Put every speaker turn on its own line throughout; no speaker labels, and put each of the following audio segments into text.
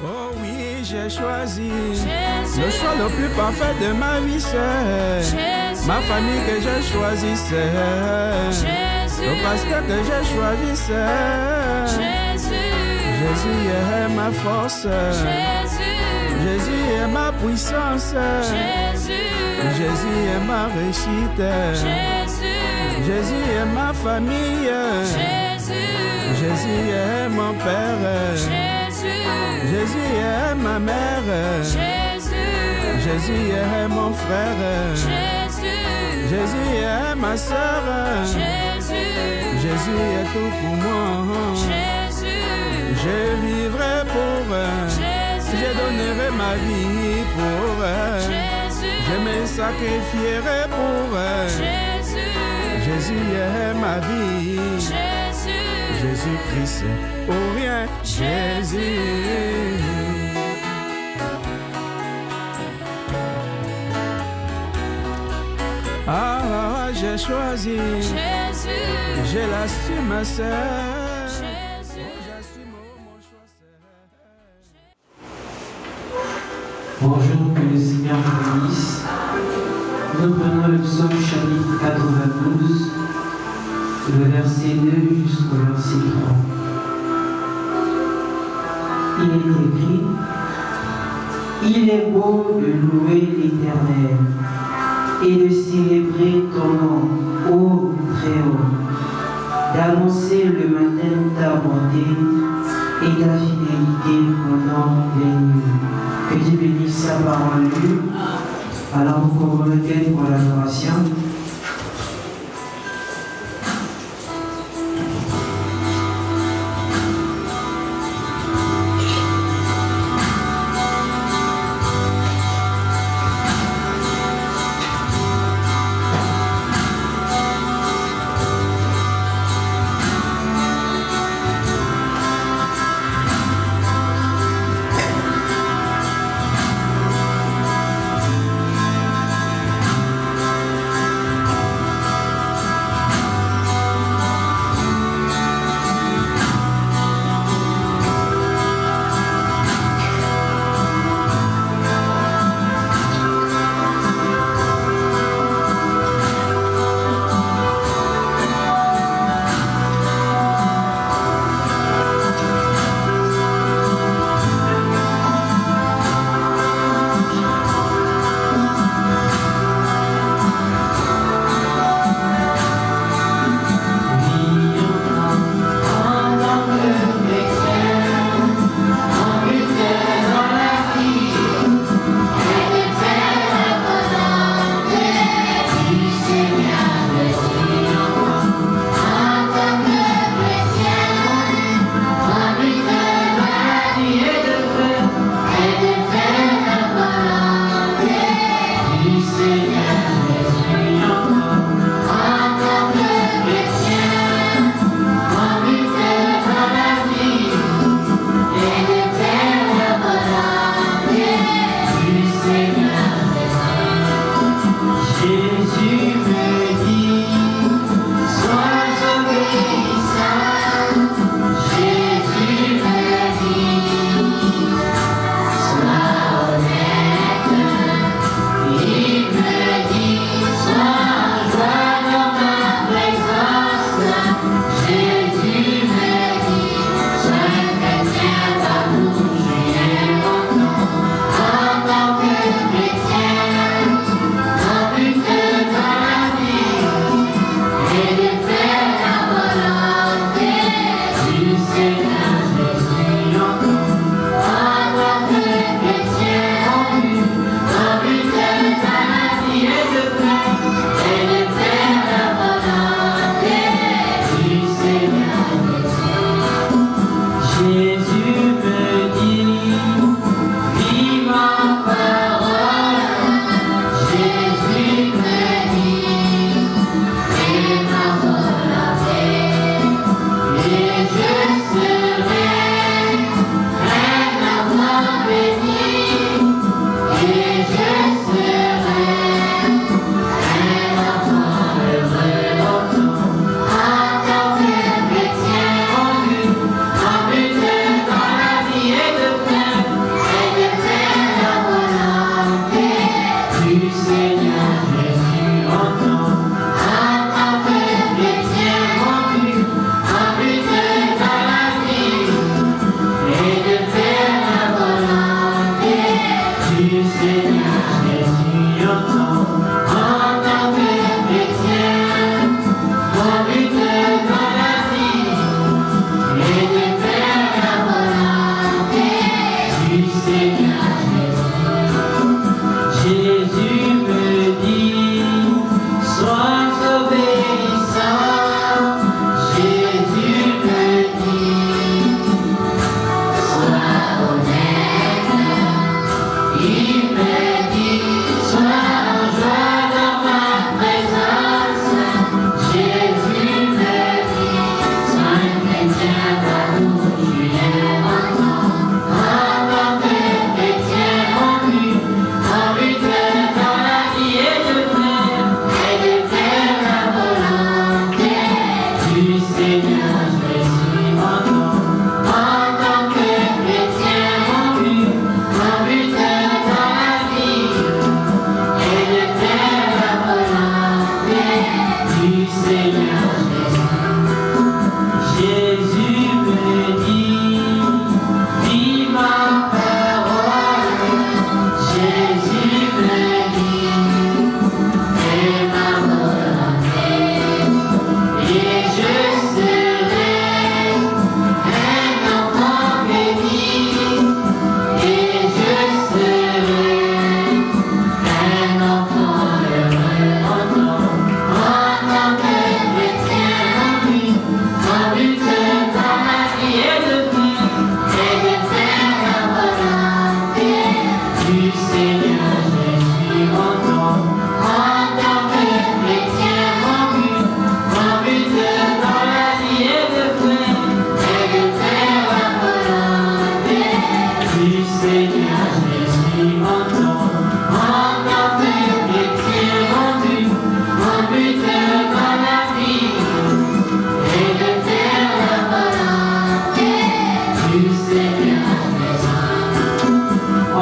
Oh oui, j'ai choisi
Jésus.
le choix le plus parfait de ma vie, c'est
Jésus.
ma famille que j'ai choisie, c'est
Jésus.
le pasteur que j'ai choisi, c'est
Jésus.
Jésus est ma force,
Jésus.
Jésus est ma puissance,
Jésus.
Jésus est ma réussite,
Jésus.
Jésus est ma famille,
Jésus.
Jésus est mon père,
Jésus.
Jésus est ma mère,
Jésus.
Jésus est mon frère,
Jésus.
Jésus est ma sœur,
Jésus.
Jésus est tout pour moi.
Jésus.
Je vivrai pour,
Jésus.
je donnerai ma vie pour,
Jésus.
je me sacrifierai pour,
Jésus.
Jésus est ma vie,
Jésus.
Jésus-Christ, ou rien, Jésus. Ah, j'ai choisi,
Jésus.
je l'assume, ma sœur.
Jésus.
J'assume mon choix, sœur.
Bonjour, que le Seigneur vous bénisse. Nous prenons le psaume chapitre 92, le verset 2 jusqu'au verset 3. Il est écrit: Il est beau de louer l'Éternel et de célébrer ton nom, ô Très-Haut, d'annoncer le matin ta bonté et ta fidélité pendant les nuits. Que Dieu bénisse sa parole lue. Alors vous convoquez pour l'adoration.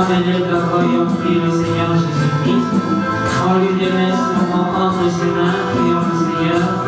Amen. Voyons prier le Seigneur Jésus-Christ. On lui délaisse le mot entre ses mains. Prions le Seigneur.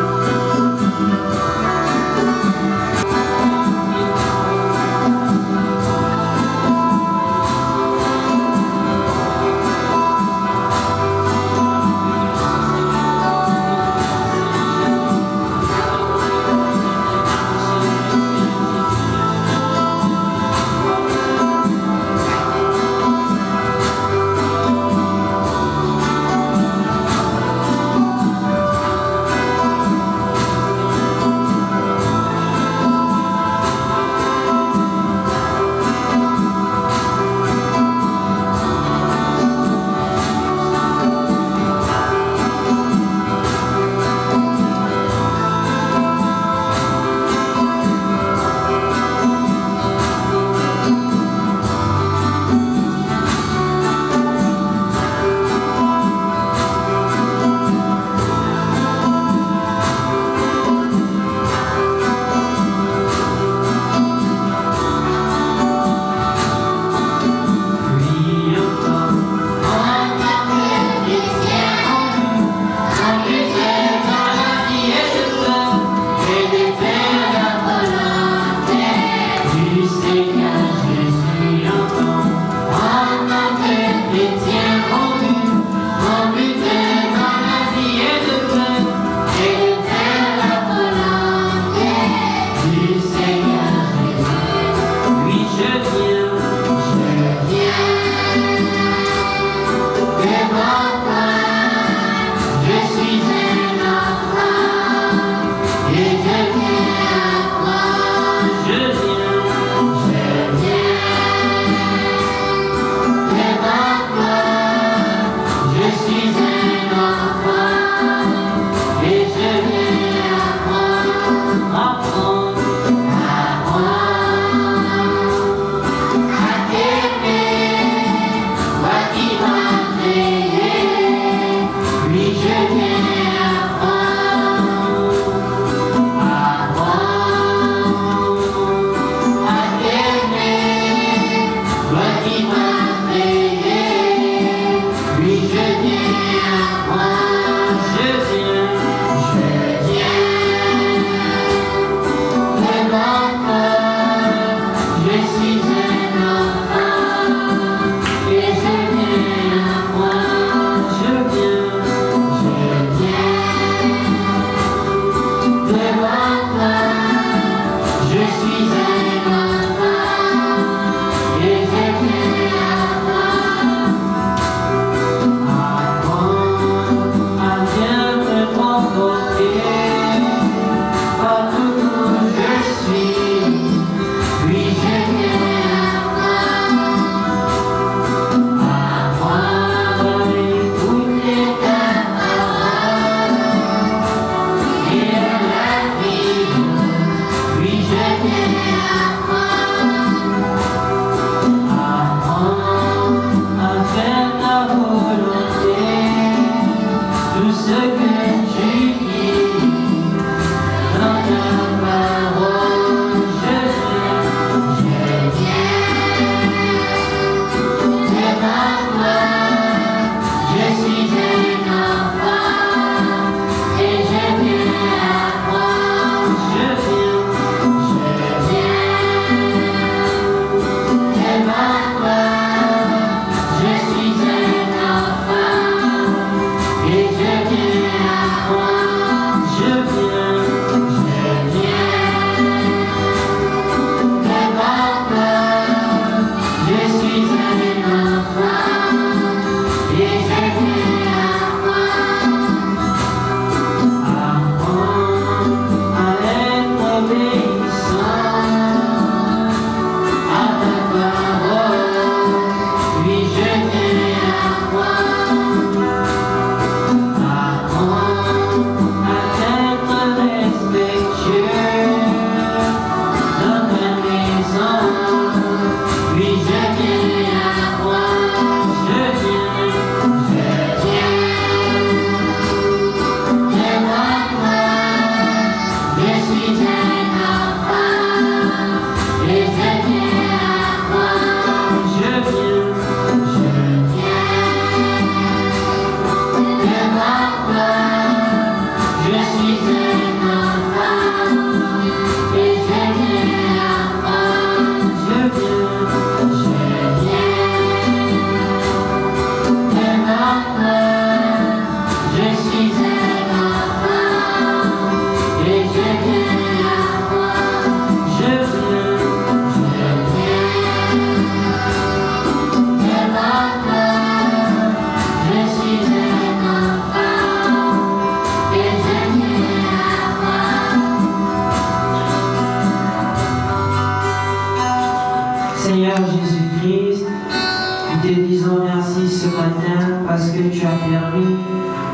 Seigneur Jésus-Christ, nous te disons merci ce matin parce que tu as permis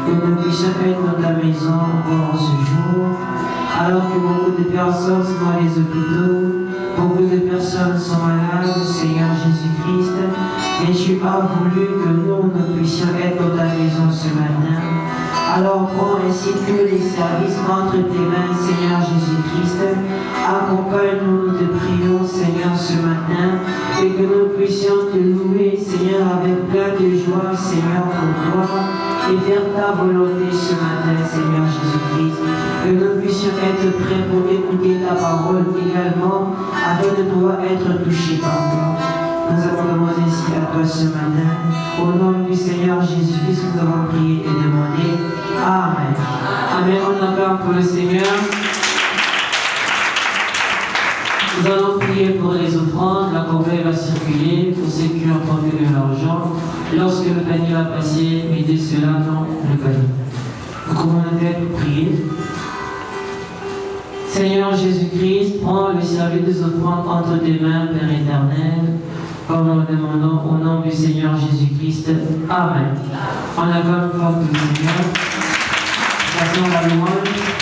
que nous puissions être dans ta maison encore ce jour, alors que beaucoup de personnes sont dans les hôpitaux, beaucoup de personnes sont malades, Seigneur Jésus-Christ, et tu as voulu que nous puissions être dans ta maison ce matin. Alors prends ainsi tous les services entre tes mains, Seigneur Jésus-Christ. Accompagne-nous, nous te prions, Seigneur, ce matin, et que nous puissions te louer, Seigneur, avec plein de joie, Seigneur, pour toi, et faire ta volonté ce matin, Seigneur Jésus-Christ. Que nous puissions être prêts pour écouter ta parole également, afin de pouvoir être touchés par toi. Nous avons demandé ici à toi ce matin. Au nom du Seigneur Jésus-Christ, nous avons prié et demandé. Amen. Amen. On acclame pour le Seigneur. Nous allons prier pour les offrandes. La corbeille va circuler pour ceux qui ont apporté de l'argent. Lorsque le panier va passer, mettez cela dans le panier. Nous commençons à prier. Seigneur Jésus-Christ, prends le service des offrandes entre tes mains, Père éternel, comme nous le demandons au nom du Seigneur Jésus-Christ. Amen. On acclame fort pour le Seigneur. Passons la louange.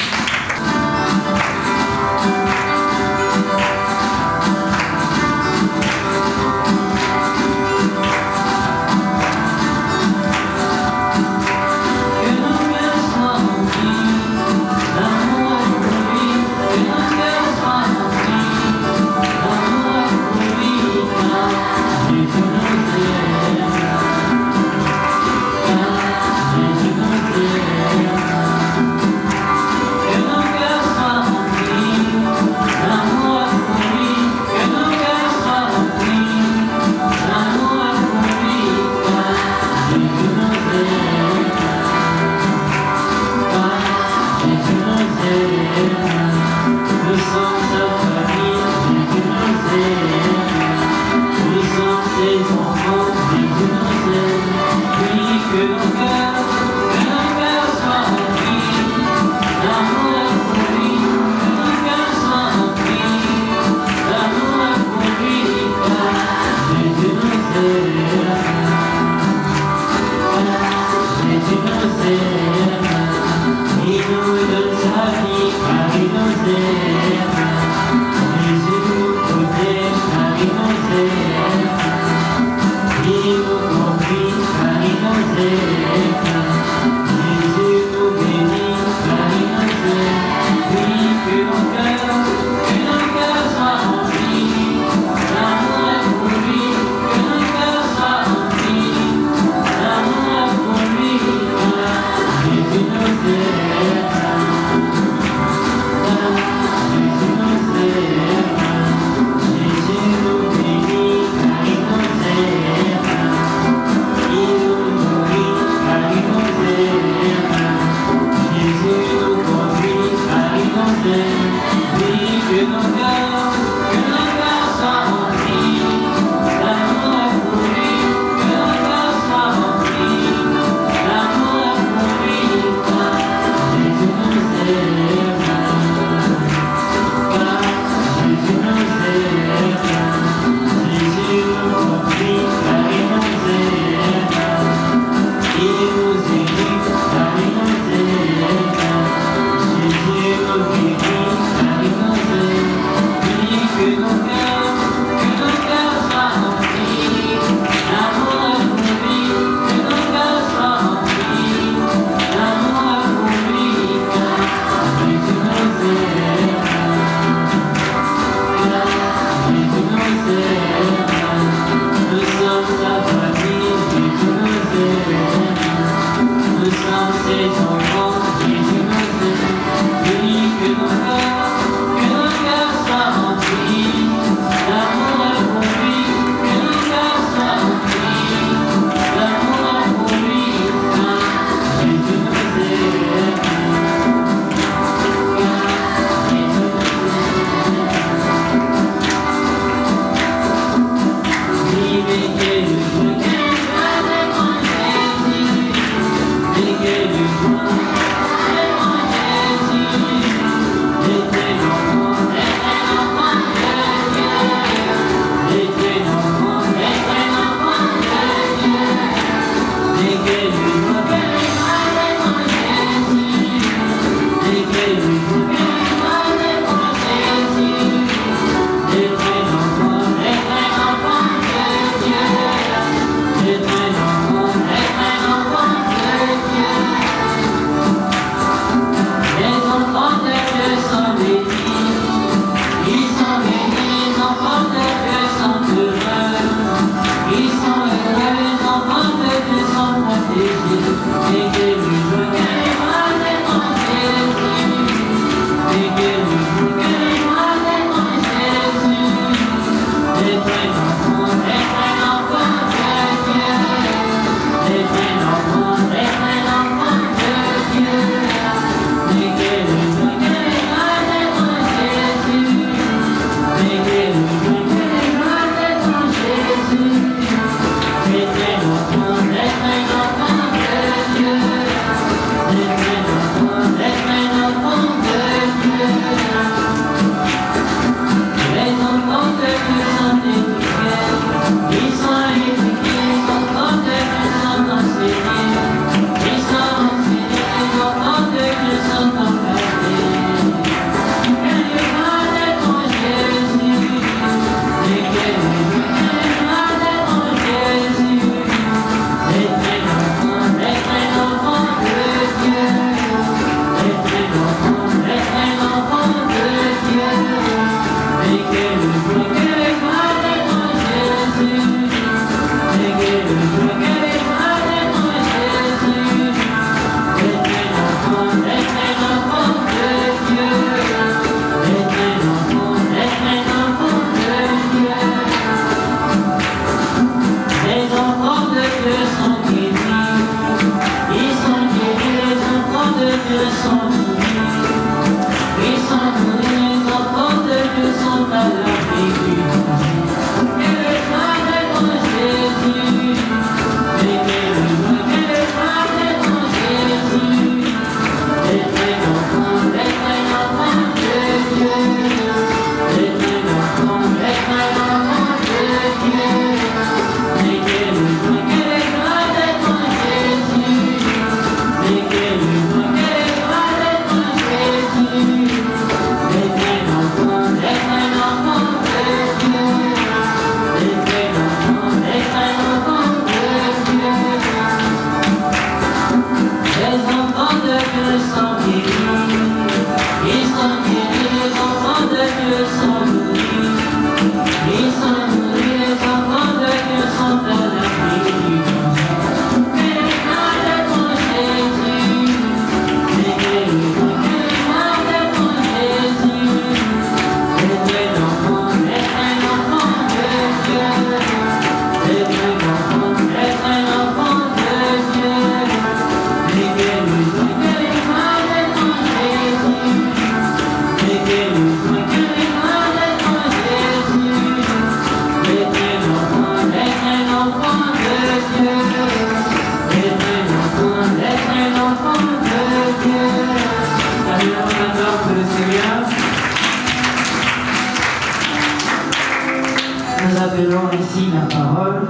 Nous appelons ici la parole.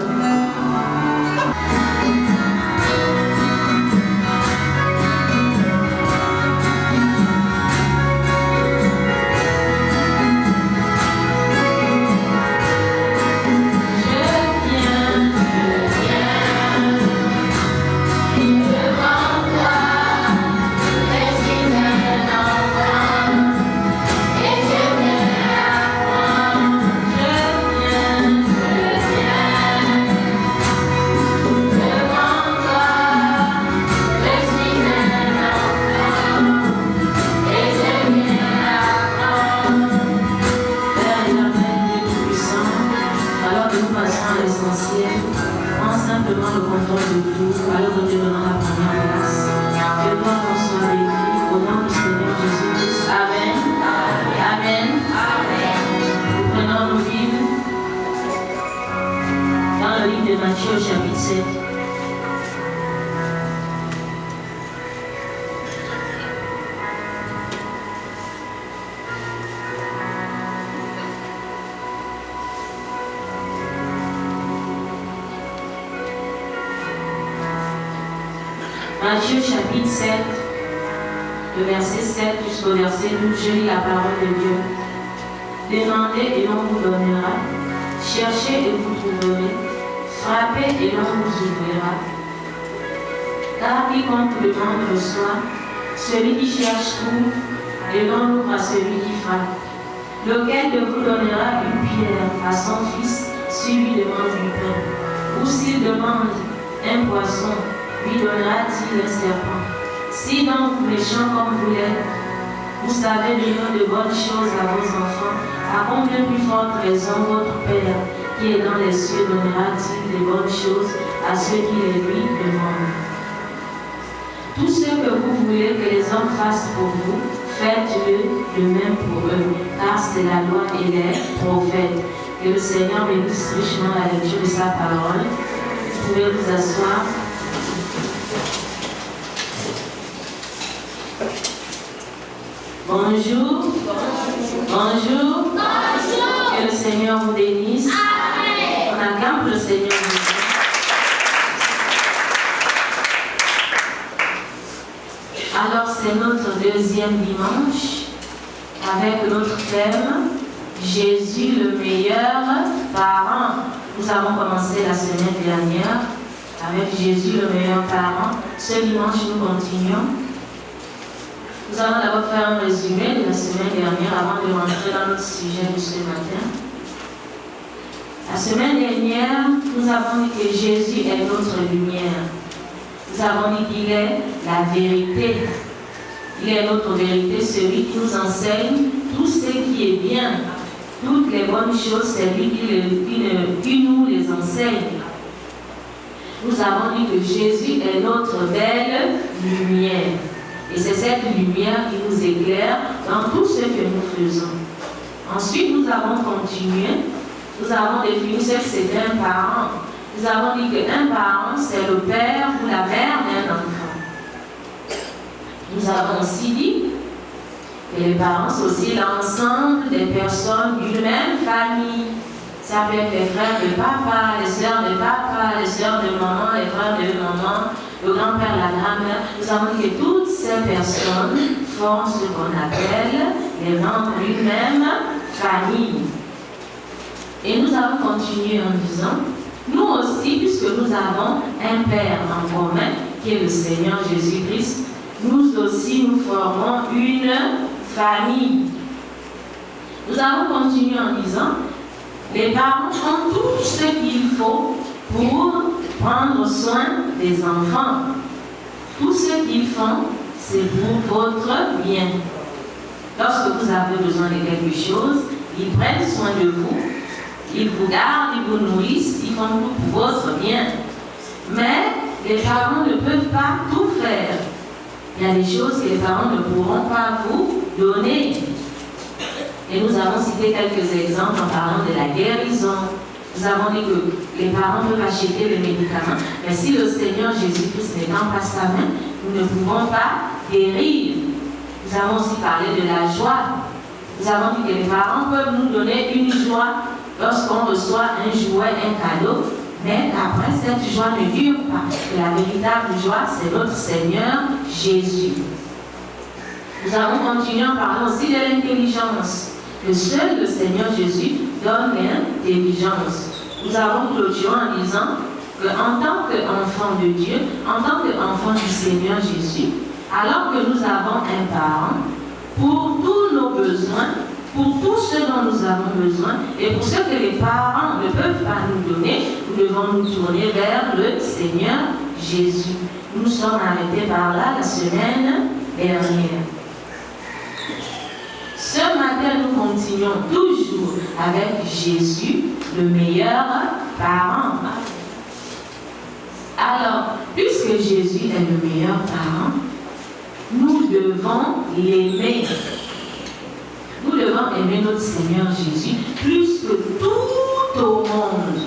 Matthieu chapitre 7. Matthieu chapitre 7, le verset 7 jusqu'au verset 12, je lis la parole de Dieu. Demandez et l'on vous donnera, cherchez et vous trouverez, frappez et l'on vous ouvrira. Car quiconque demande reçoit, celui qui cherche trouve, et l'on ouvre à celui qui frappe. Lequel de vous donnera une pierre à son fils s'il lui demande du pain? Ou s'il demande un poisson, lui donnera-t-il un serpent? Si donc vous méchants comme vous l'êtes, vous savez donner de bonnes choses à vos enfants, à combien plus forte raison votre Père qui est dans les cieux donnera-t-il des bonnes choses à ceux qui les lui demandent. Tout ce que vous voulez que les hommes fassent pour vous, faites-le de même pour eux, car c'est la loi et les prophètes. Que le Seigneur bénisse richement la lecture de sa parole. Vous pouvez vous asseoir. Bonjour. Bonjour. Bonjour. Que le Seigneur vous bénisse. Amen. On acclame le Seigneur. Alors c'est notre deuxième dimanche avec notre thème Jésus le meilleur parent. Nous avons commencé la semaine dernière avec Jésus le meilleur parent. Ce dimanche nous continuons. Nous allons d'abord faire un résumé de la semaine dernière avant de rentrer dans notre sujet de ce matin. La semaine dernière, nous avons dit que Jésus est notre lumière. Nous avons dit qu'il est la vérité. Il est notre vérité, celui qui nous enseigne tout ce qui est bien. Toutes les bonnes choses, c'est lui qui nous les enseigne. Nous avons dit que Jésus est notre belle lumière. Et c'est cette lumière qui nous éclaire dans tout ce que nous faisons. Ensuite, nous avons continué. Nous avons défini ce que c'était un parent. Nous avons dit qu'un parent, c'est le père ou la mère d'un enfant. Nous avons aussi dit que les parents, c'est aussi l'ensemble des personnes d'une même famille. Ça peut être les frères de papa, les sœurs de papa, les sœurs de maman, les frères de maman, le grand-père, la grand-mère. Nous avons dit que toutes ces personnes forment ce qu'on appelle les membres d'une même famille. Et nous avons continué en disant, nous aussi, puisque nous avons un Père en commun, qui est le Seigneur Jésus-Christ, nous aussi nous formons une famille. Nous avons continué en disant, les parents font tout ce qu'il faut pour prendre soin des enfants. Tout ce qu'ils font, c'est pour votre bien. Lorsque vous avez besoin de quelque chose, ils prennent soin de vous, ils vous gardent, ils vous nourrissent, ils font tout pour votre bien. Mais les parents ne peuvent pas tout faire. Il y a des choses que les parents ne pourront pas vous donner. Et nous avons cité quelques exemples en parlant de la guérison. Nous avons dit que les parents peuvent acheter les médicaments, mais si le Seigneur Jésus-Christ n'étend pas sa main, nous ne pouvons pas guérir. Nous avons aussi parlé de la joie. Nous avons dit que les parents peuvent nous donner une joie lorsqu'on reçoit un jouet, un cadeau, mais après cette joie ne dure pas. Et la véritable joie, c'est notre Seigneur Jésus. Nous avons continué en parlant aussi de l'intelligence. Que seul le Seigneur Jésus donne l'intelligence. Nous avons clôturé en disant qu'en tant qu'enfant de Dieu, en tant qu'enfant du Seigneur Jésus, alors que nous avons un parent, pour tous nos besoins, pour tout ce dont nous avons besoin, et pour ce que les parents ne peuvent pas nous donner, nous devons nous tourner vers le Seigneur Jésus. Nous sommes arrêtés par là la semaine dernière. Ce matin, nous continuons toujours avec Jésus, le meilleur parent. Alors, puisque Jésus est le meilleur parent, nous devons l'aimer. Nous devons aimer notre Seigneur Jésus plus que tout au monde.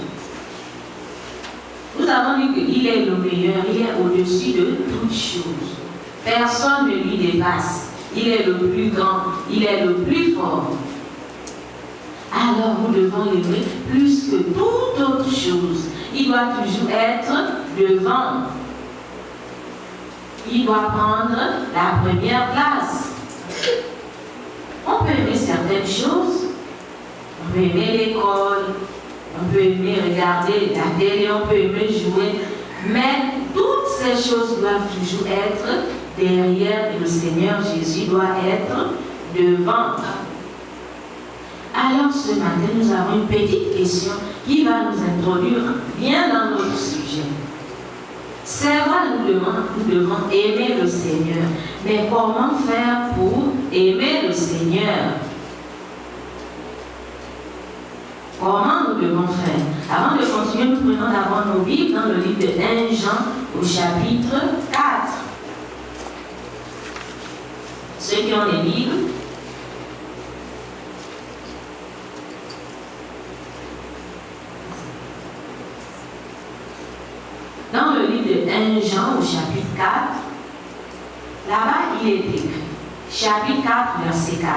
Nous avons dit qu'il est le meilleur, il est au-dessus de toutes choses. Personne ne lui dépasse. Il est le plus grand, il est le plus fort. Alors nous devons l'aimer plus que toute autre chose. Il doit toujours être devant. Il doit prendre la première place. On peut aimer certaines choses. On peut aimer l'école. On peut aimer regarder la télé. On peut aimer jouer. Mais toutes ces choses doivent toujours être derrière, et le Seigneur Jésus doit être devant. Alors ce matin, nous avons une petite question qui va nous introduire bien dans notre sujet. C'est vrai, nous devons aimer le Seigneur. Mais comment faire pour aimer le Seigneur? Comment nous devons faire? prenons d'abord nos Bibles dans le livre de 1 Jean au chapitre 4. Ceux qui ont les Bibles, dans le livre de 1 Jean au chapitre 4, là-bas il est écrit, chapitre 4, verset 4.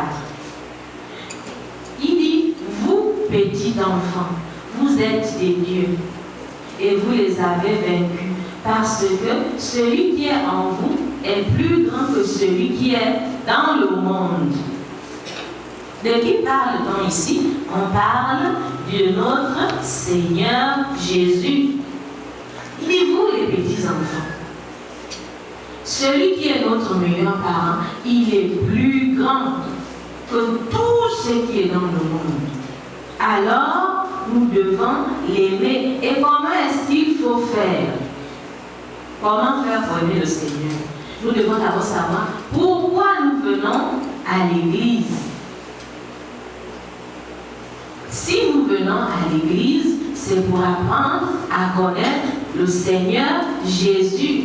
Il dit, vous petits enfants, vous êtes des dieux et vous les avez vaincus parce que celui qui est en vous est plus grand que celui qui est dans le monde. De qui parle-t-on ici? On parle de notre Seigneur Jésus. Il dit, vous les petits enfants, celui qui est notre meilleur parent, il est plus grand que tout ce qui est dans le monde. Alors, nous devons l'aimer. Et comment est-ce qu'il faut faire? Comment faire pour aimer le Seigneur? Nous devons d'abord savoir pourquoi nous venons à l'église. Si nous venons à l'église, c'est pour apprendre à connaître le Seigneur Jésus.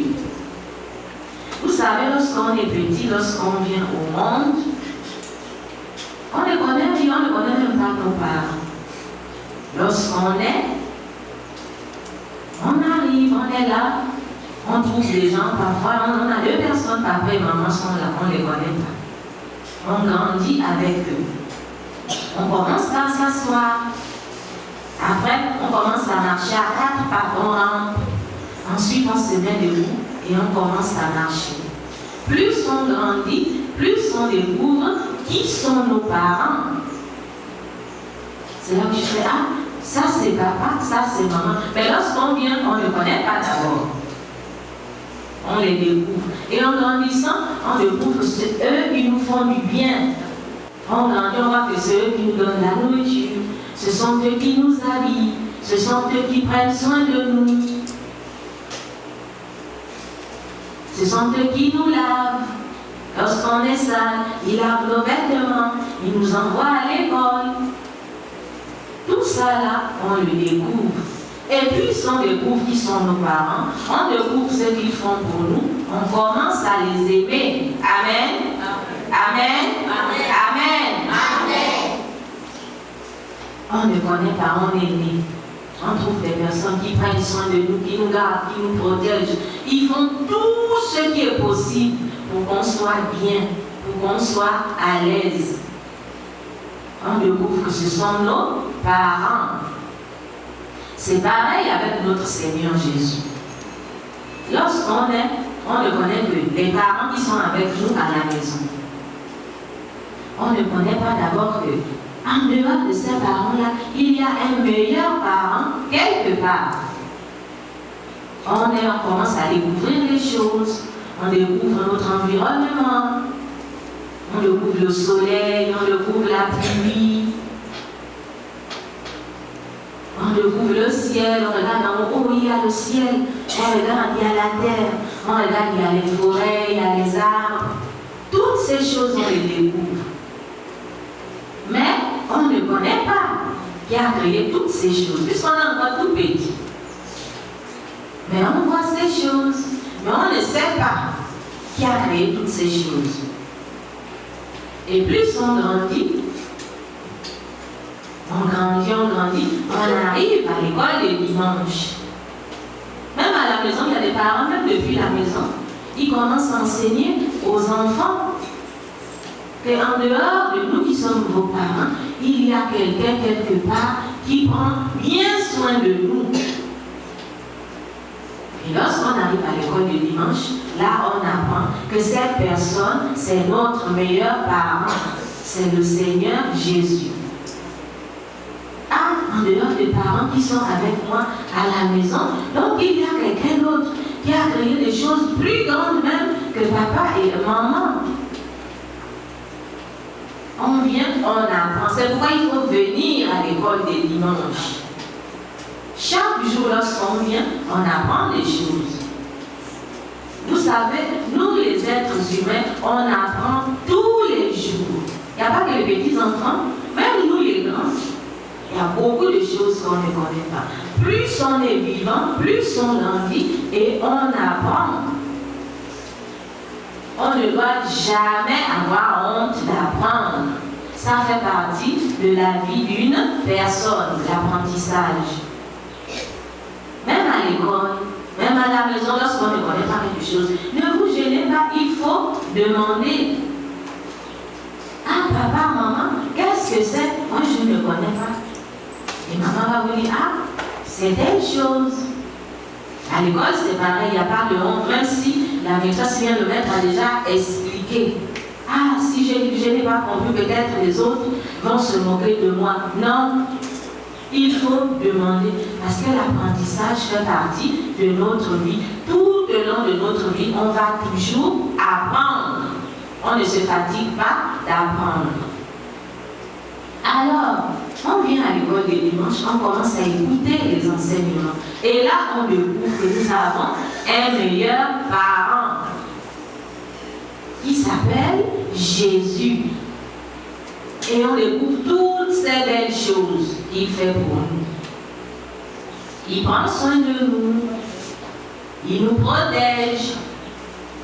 Vous savez, lorsqu'on est petit, lorsqu'on vient au monde, on ne connaît rien, on ne connaît même pas nos parents. Lorsqu'on est, on arrive, on est là, on trouve des gens, parfois on a 2 personnes, papa et maman sont là, on ne les connaît pas. On grandit avec eux. On commence par s'asseoir. Après, on commence à marcher à 4 pas, on rampe. Ensuite, on se met debout et on commence à marcher. Plus on grandit, plus on découvre qui sont nos parents. C'est là que je fais, ah, ça c'est papa, ça c'est maman. Mais lorsqu'on vient, on ne connaît pas d'abord. On les découvre. Et en grandissant, on découvre que c'est eux qui nous font du bien. On grandit, on voit que c'est eux qui nous donnent la nourriture. Ce sont eux qui nous habillent. Ce sont eux qui prennent soin de nous. Ce sont eux qui nous lavent. Lorsqu'on est sale, ils lavent nos vêtements. Ils nous envoient à l'école. Tout ça là, on le découvre. Et puis, on découvre qui sont nos parents. On découvre ce qu'ils font pour nous. On commence à les aimer. Amen. Amen. Amen. Amen. Amen. On ne connaît pas, on est né. On trouve des personnes qui prennent soin de nous, qui nous gardent, qui nous protègent. Ils font tout ce qui est possible pour qu'on soit bien, pour qu'on soit à l'aise. On découvre que ce sont nos parents. C'est pareil avec notre Seigneur Jésus. Lorsqu'on est, on ne connaît que les parents qui sont avec nous à la maison. On ne connaît pas d'abord que, en dehors de ces parents-là, il y a un meilleur parent quelque part. On commence à découvrir les choses, on découvre notre environnement, on découvre le soleil, on découvre la pluie, on découvre le ciel, on regarde en haut, il y a le ciel, on regarde, il y a la terre, on regarde, il y a les forêts, il y a les arbres. Toutes ces choses, on les découvre. Mais on ne connaît pas qui a créé toutes ces choses, puisqu'on est encore tout petit. Mais on voit ces choses, mais on ne sait pas qui a créé toutes ces choses. Et plus on grandit, on arrive à l'école le dimanche. Même à la maison, il y a des parents, même depuis la maison, ils commencent à enseigner aux enfants qu'en dehors de nous qui sommes vos parents, il y a quelqu'un quelque part qui prend bien soin de nous. Et lorsqu'on arrive à l'école du dimanche, là on apprend que cette personne, c'est notre meilleur parent. C'est le Seigneur Jésus. Ah, en dehors des parents qui sont avec moi à la maison, donc il y a quelqu'un d'autre qui a créé des choses plus grandes même que papa et maman. On vient, on apprend. C'est pourquoi il faut venir à l'école des dimanches. Chaque jour, lorsqu'on vient, on apprend des choses. Vous savez, nous les êtres humains, on apprend tous les jours. Il n'y a pas que les petits enfants, même nous les grands. Il y a beaucoup de choses qu'on ne connaît pas. Plus on est vivant, plus on en vit et on apprend. On ne doit jamais avoir honte d'apprendre. Ça fait partie de la vie d'une personne, l'apprentissage. Même à l'école, même à la maison, lorsqu'on ne connaît pas quelque chose, ne vous gênez pas, il faut demander. Ah, papa, maman, qu'est-ce que c'est? Moi, je ne connais pas. Et maman va vous dire, ah, c'est telle chose. À l'école, c'est pareil, il n'y a pas de honte, même si la maîtresse vient de mettre a déjà expliqué. Ah, si je n'ai pas compris, peut-être les autres vont se moquer de moi. Non, il faut demander, parce que l'apprentissage fait partie de notre vie. Tout au long de notre vie, on va toujours apprendre. On ne se fatigue pas d'apprendre. Alors, on vient à l'école le dimanche, on commence à écouter les enseignements. Et là, on découvre que nous avons un meilleur parent qui s'appelle Jésus. Et on découvre toutes ces belles choses qu'il fait pour nous. Il prend soin de nous. Il nous protège.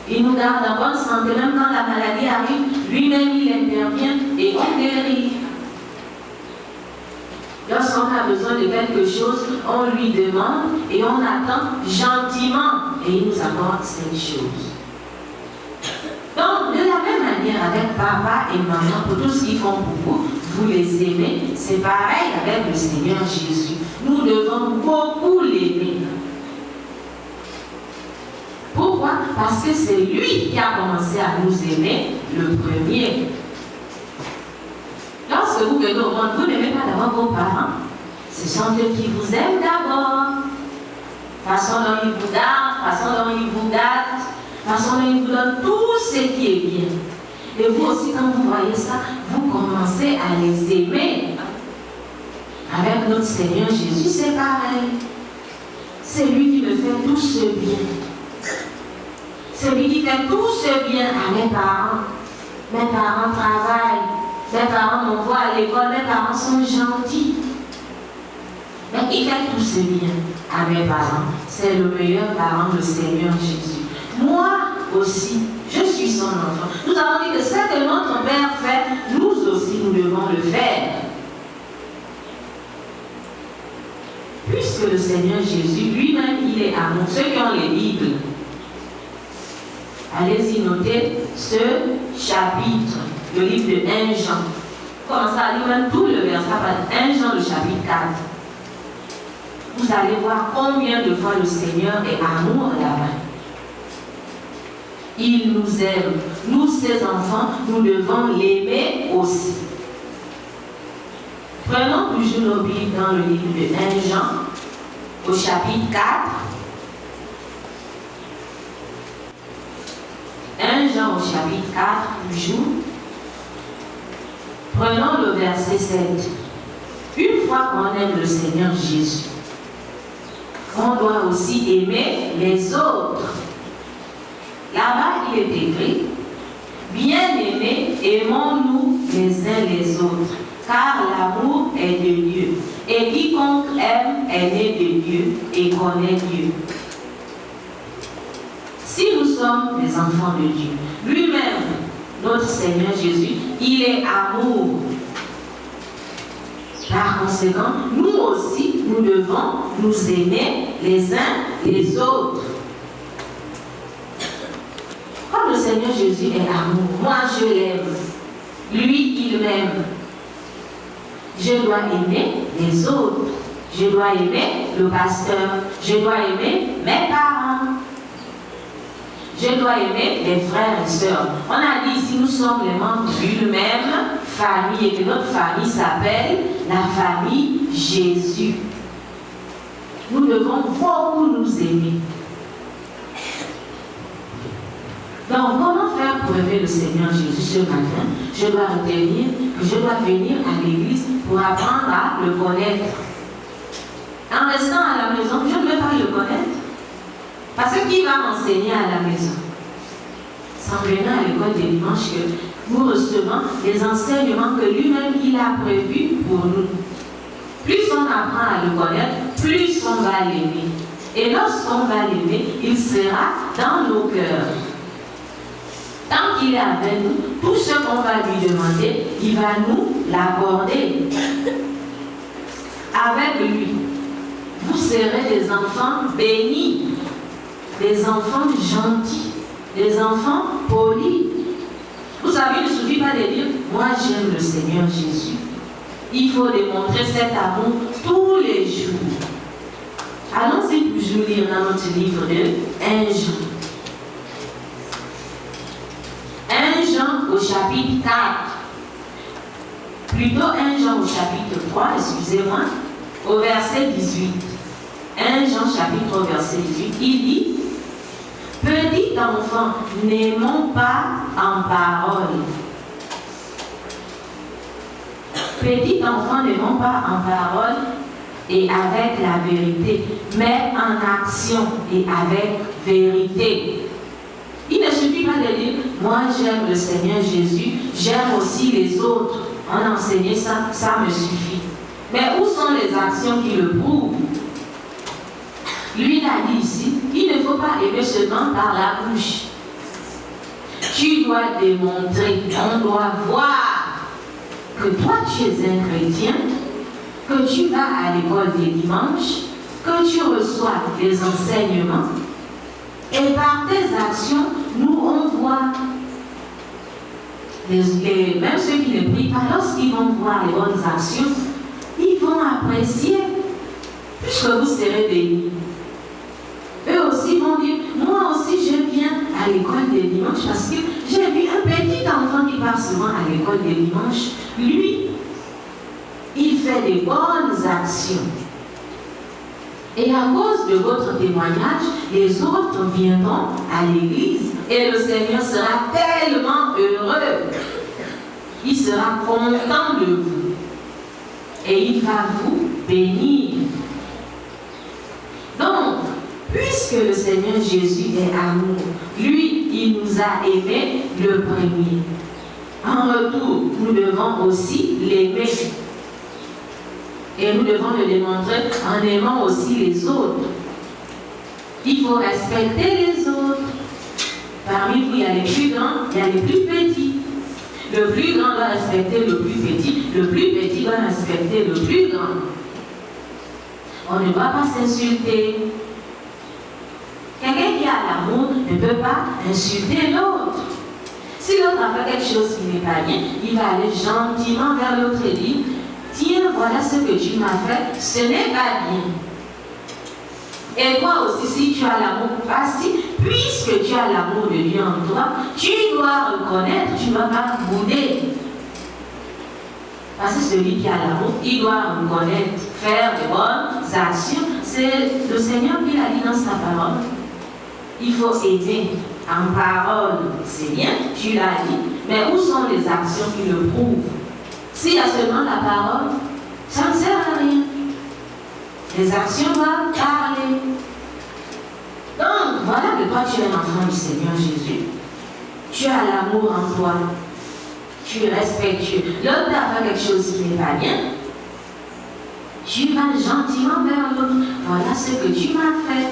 Il nous garde en bonne santé. Même quand la maladie arrive, lui-même il intervient et on guérit. Lorsqu'on a besoin de quelque chose, on lui demande et on attend gentiment et il nous apporte cette chose. Donc, de la même manière avec papa et maman, pour tout ce qu'ils font pour vous, vous les aimez. C'est pareil avec le Seigneur Jésus. Nous devons beaucoup l'aimer. Pourquoi? Parce que c'est lui qui a commencé à nous aimer le premier. Lorsque vous venez au monde, vous n'aimez pas d'abord vos parents. Ce sont eux qui vous aiment d'abord. Façon dont ils vous gardent, façon dont ils vous gâtent, façon dont ils vous donnent tout ce qui est bien. Et vous aussi, quand vous voyez ça, vous commencez à les aimer. Avec notre Seigneur Jésus, c'est pareil. C'est lui qui me fait tout ce bien. C'est lui qui fait tout ce bien à mes parents. Mes parents travaillent. Mes parents m'envoient à l'école, mes parents sont gentils. Mais il fait tout ce bien à mes parents. C'est le meilleur parent, le Seigneur Jésus. Moi aussi, je suis son enfant. Nous avons dit que ce que notre Père fait, nous aussi, nous devons le faire. Puisque le Seigneur Jésus, lui-même, il est amour. Ceux qui ont les Bibles, allez-y noter ce chapitre. Le livre de 1 Jean. Commencez à lire même tout le verset, 1 Jean, le chapitre 4. Vous allez voir combien de fois le Seigneur est amour là-bas. Il nous aime. Nous, ses enfants, nous devons l'aimer aussi. Prenons toujours nos Bibles dans le livre de 1 Jean, au chapitre 4. 1 Jean au chapitre 4, toujours. Prenons le verset 7. Une fois qu'on aime le Seigneur Jésus, on doit aussi aimer les autres. Là-bas, il est écrit, bien-aimés, aimons-nous les uns les autres, car l'amour est de Dieu. Et quiconque aime est né de Dieu et connaît Dieu. Si nous sommes des enfants de Dieu, lui-même, notre Seigneur Jésus, il est amour. Par conséquent, nous aussi, nous devons nous aimer les uns les autres. Comme le Seigneur Jésus est amour, moi je l'aime. Lui, il m'aime. Je dois aimer les autres. Je dois aimer le pasteur. Je dois aimer mes parents. Je dois aimer les frères et sœurs. On a dit ici, nous sommes les membres d'une même famille et que notre famille s'appelle la famille Jésus. Nous devons beaucoup nous aimer. Donc, comment faire pour aimer le Seigneur Jésus ce matin? Je dois retenir que je dois venir à l'église pour apprendre à le connaître. En restant à la maison, je ne veux pas le connaître. Parce que qui va m'enseigner à la maison? C'est en venant à l'école des dimanches que nous recevons les enseignements que lui-même il a prévus pour nous. Plus on apprend à le connaître, plus on va l'aimer. Et lorsqu'on va l'aimer, il sera dans nos cœurs. Tant qu'il est avec nous, tout ce qu'on va lui demander, il va nous l'accorder. Avec lui, vous serez des enfants bénis, des enfants gentils, des enfants polis. Vous savez, il ne suffit pas de dire « Moi, j'aime le Seigneur Jésus ». Il faut démontrer cet amour tous les jours. Allons-y toujours lire dans notre livre de 1 Jean. 1 Jean au chapitre 4. Plutôt 1 Jean au chapitre 3, excusez-moi, au verset 18. 1 Jean chapitre 3, verset 18, il dit « Petit enfant, n'aimons pas en parole. » Petit enfant, n'aimons pas en parole et avec la vérité, mais en action et avec vérité. Il ne suffit pas de dire « Moi, j'aime le Seigneur Jésus, j'aime aussi les autres. » On a enseigné ça, ça me suffit. Mais où sont les actions qui le prouvent? Lui, il a dit ici, il ne faut pas aimer seulement par la bouche. Tu dois démontrer, on doit voir que toi, tu es un chrétien, que tu vas à l'école des dimanches, que tu reçois les enseignements. Et par tes actions, nous, on voit, même ceux qui ne prient pas, lorsqu'ils vont voir les bonnes actions, ils vont apprécier, puisque vous serez bénis. Eux aussi vont dire, moi aussi je viens à l'école des dimanches parce que j'ai vu un petit enfant qui part souvent à l'école des dimanches. Lui, il fait des bonnes actions. Et à cause de votre témoignage, les autres viendront à l'église et le Seigneur sera tellement heureux. Il sera content de vous. Et il va vous bénir. Donc, puisque le Seigneur Jésus est amour, lui, il nous a aimés le premier. En retour, nous devons aussi l'aimer. Et nous devons le démontrer en aimant aussi les autres. Il faut respecter les autres. Parmi vous, il y a les plus grands, il y a les plus petits. Le plus grand doit respecter le plus petit. Le plus petit doit respecter le plus grand. On ne doit pas s'insulter. Quelqu'un qui a l'amour ne peut pas insulter l'autre. Si l'autre a fait quelque chose qui n'est pas bien, il va aller gentiment vers l'autre et dire « Tiens, voilà ce que tu m'as fait, ce n'est pas bien. » Et toi aussi, si tu as l'amour, puisque tu as l'amour de Dieu en toi, tu dois reconnaître, tu ne dois pas bouder. Parce que celui qui a l'amour, il doit reconnaître, faire de bonnes actions. C'est le Seigneur qui l'a dit dans sa parole. Il faut aimer en parole, c'est bien, tu l'as dit, mais où sont les actions qui le prouvent? S'il y a seulement la parole, ça ne sert à rien. Les actions doivent parler. Donc, voilà que toi, tu es un enfant du Seigneur Jésus. Tu as l'amour en toi. Tu es respectueux. L'autre a fait quelque chose qui n'est pas bien. Tu vas gentiment vers l'autre. Voilà ce que tu m'as fait.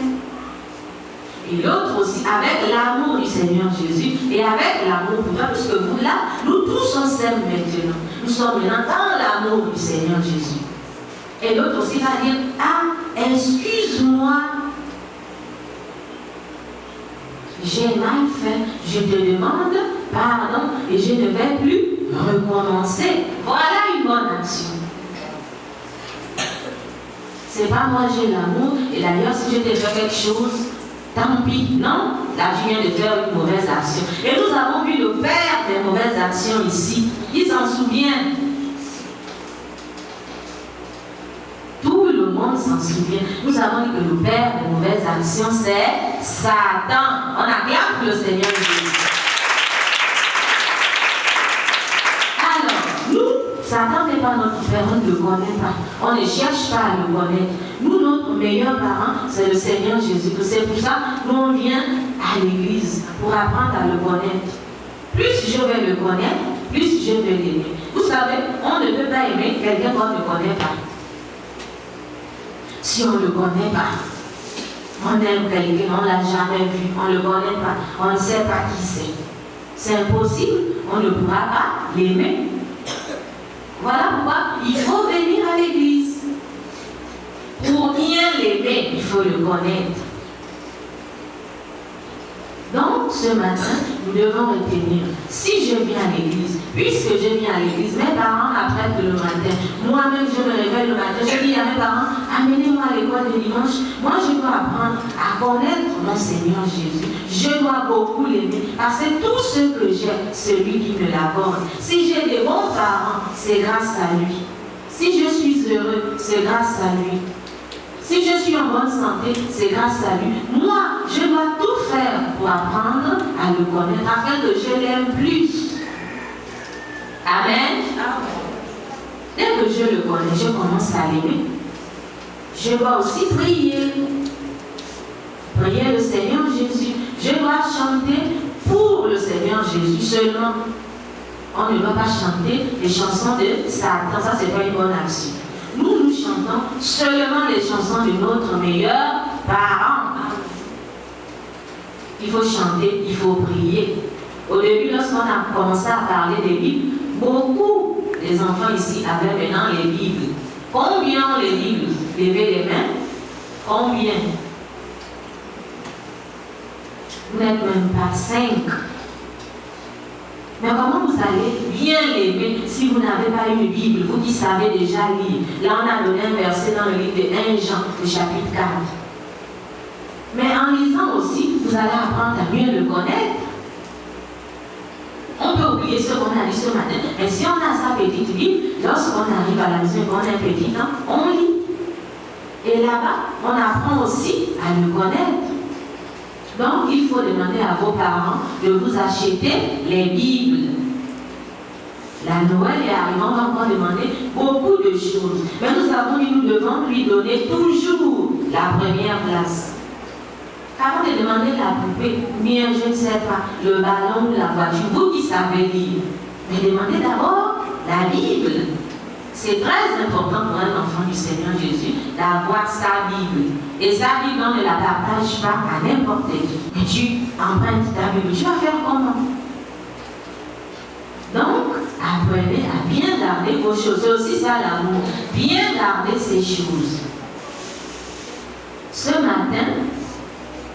Et l'autre aussi, avec l'amour du Seigneur Jésus et avec l'amour pour toi, parce que vous là, nous tous on s'aime maintenant. Nous sommes maintenant dans l'amour du Seigneur Jésus. Et l'autre aussi va dire, ah, excuse-moi, j'ai mal fait, je te demande pardon et je ne vais plus recommencer. Voilà une bonne action. C'est pas moi j'ai l'amour et d'ailleurs si je t'ai fait quelque chose, tant pis, non, là je viens de faire une mauvaise action. Et nous avons vu le père des mauvaises actions ici. Il s'en souvient. Tout le monde s'en souvient. Nous avons dit que le père des mauvaises actions, c'est Satan. On acclame pour le Seigneur Jésus. Alors, nous, Satan n'est pas notre père, on ne le connaît pas. On ne cherche pas à le connaître. Nous, notre meilleur parent, c'est le Seigneur Jésus. C'est pour ça que nous, on vient à l'église pour apprendre à le connaître. Plus je vais le connaître, plus je vais l'aimer. Vous savez, on ne peut pas aimer quelqu'un qu'on ne connaît pas. si on ne le connaît pas. On aime quelqu'un, on ne l'a jamais vu, on ne le connaît pas, on ne sait pas qui c'est. C'est impossible, on ne pourra pas l'aimer. Voilà pourquoi il faut venir à l'église. Pour bien l'aimer, il faut le connaître. Donc, ce matin, nous devons retenir, si je viens à l'église, puisque je viens à l'église, mes parents m'apprêtent le matin, moi-même je me réveille le matin, je dis à mes parents, amenez-moi à l'école de dimanche, moi je dois apprendre à connaître mon Seigneur Jésus, je dois beaucoup l'aimer, parce que tout ce que j'ai, c'est lui qui me l'accorde. Si j'ai des bons parents, c'est grâce à lui. Si je suis heureux, c'est grâce à lui. Si je suis en bonne santé, c'est grâce à lui. Moi, je dois tout faire pour apprendre à le connaître afin que je l'aime plus. Amen. Dès que je le connais, je commence à l'aimer. Je dois aussi prier. Prier le Seigneur Jésus. Je dois chanter pour le Seigneur Jésus seulement. On ne doit pas chanter les chansons de Satan. Ça, c'est pas une bonne action. Nous chantons seulement les chansons de notre meilleur parent. Il faut chanter, il faut prier. Au début, lorsqu'on a commencé à parler des Bibles, beaucoup des enfants ici avaient maintenant les Bibles. Combien ont les Bibles? Levez les mains. Combien? Vous n'êtes même pas 5. Mais comment vous allez bien l'aimer si vous n'avez pas une Bible, vous qui savez déjà lire? Là, on a donné un verset dans le livre de 1 Jean, le chapitre 4. Mais en lisant aussi, vous allez apprendre à mieux le connaître. On peut oublier ce qu'on a lu ce matin, mais si on a sa petite Bible, lorsqu'on arrive à la maison et qu'on est petit, on lit. Et là-bas, on apprend aussi à le connaître. Donc, il faut demander à vos parents de vous acheter les Bibles. La Noël est arrivée, on va encore demander beaucoup de choses. Mais nous avons dit, nous devons lui donner toujours la première place. Avant de demander la poupée, bien, je ne sais pas, le ballon ou la voiture, vous qui savez lire. Mais demandez d'abord la Bible. C'est très important pour un enfant du Seigneur Jésus d'avoir sa Bible. Et sa Bible, on ne la partage pas à n'importe qui. Mais tu empruntes ta Bible, tu vas faire comment? Donc, apprenez à bien garder vos choses. C'est aussi ça l'amour. Bien garder ces choses. Ce matin,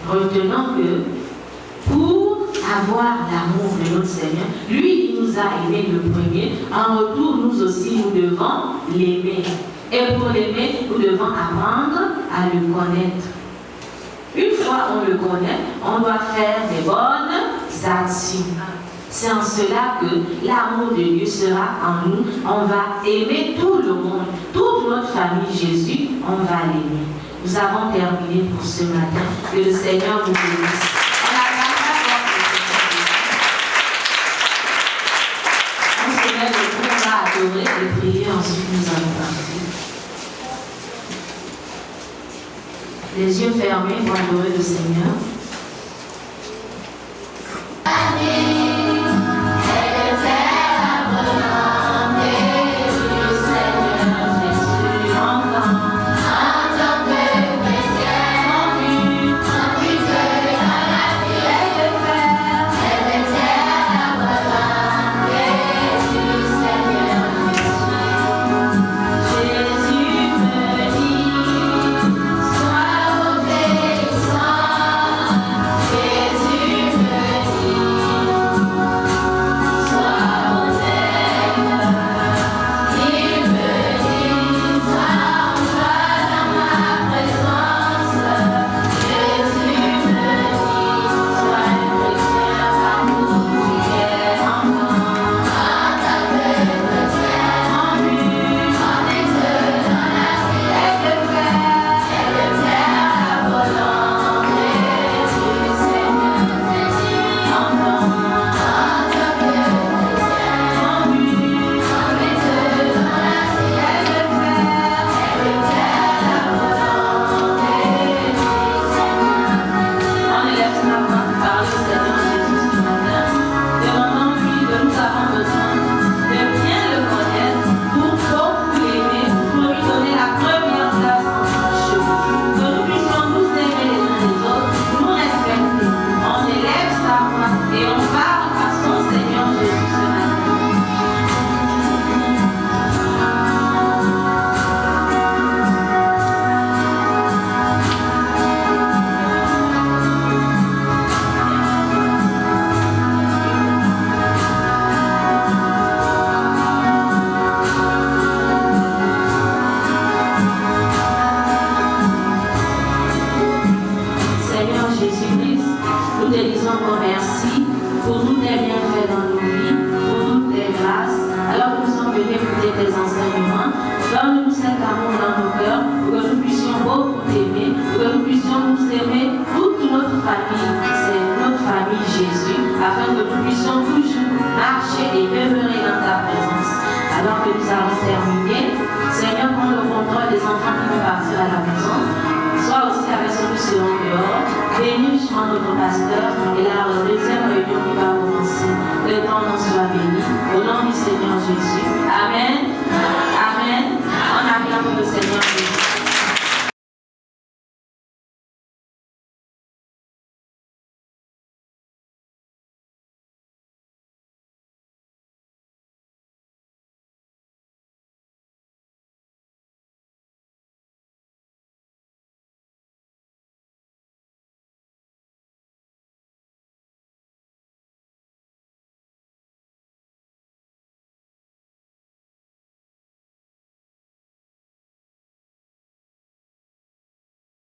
retenons que pour avoir l'amour de notre Seigneur, lui, il nous a aimés le premier. En retour, nous aussi, nous devons l'aimer. Et pour l'aimer, nous devons apprendre à le connaître. Une fois on le connaît, on doit faire des bonnes actions. C'est en cela que l'amour de Dieu sera en nous. On va aimer tout le monde, toute notre famille Jésus, on va l'aimer. Nous avons terminé pour ce matin. Que le Seigneur vous bénisse. On se met debout, on va adorer et prier, ensuite nous allons partir. Les yeux fermés pour adorer le Seigneur.
Sois
aimer, que nous puissions nous aimer, toute notre famille, c'est notre famille Jésus, afin que nous puissions toujours marcher et demeurer dans ta présence. Alors que nous allons terminer, Seigneur, prends le contrôle des enfants qui vont partir à la maison. Sois aussi avec ceux qui seront dehors. Bénis justement notre pasteur et la deuxième réunion qui va commencer. Le temps n'en soit béni. Au nom du Seigneur Jésus. Amen.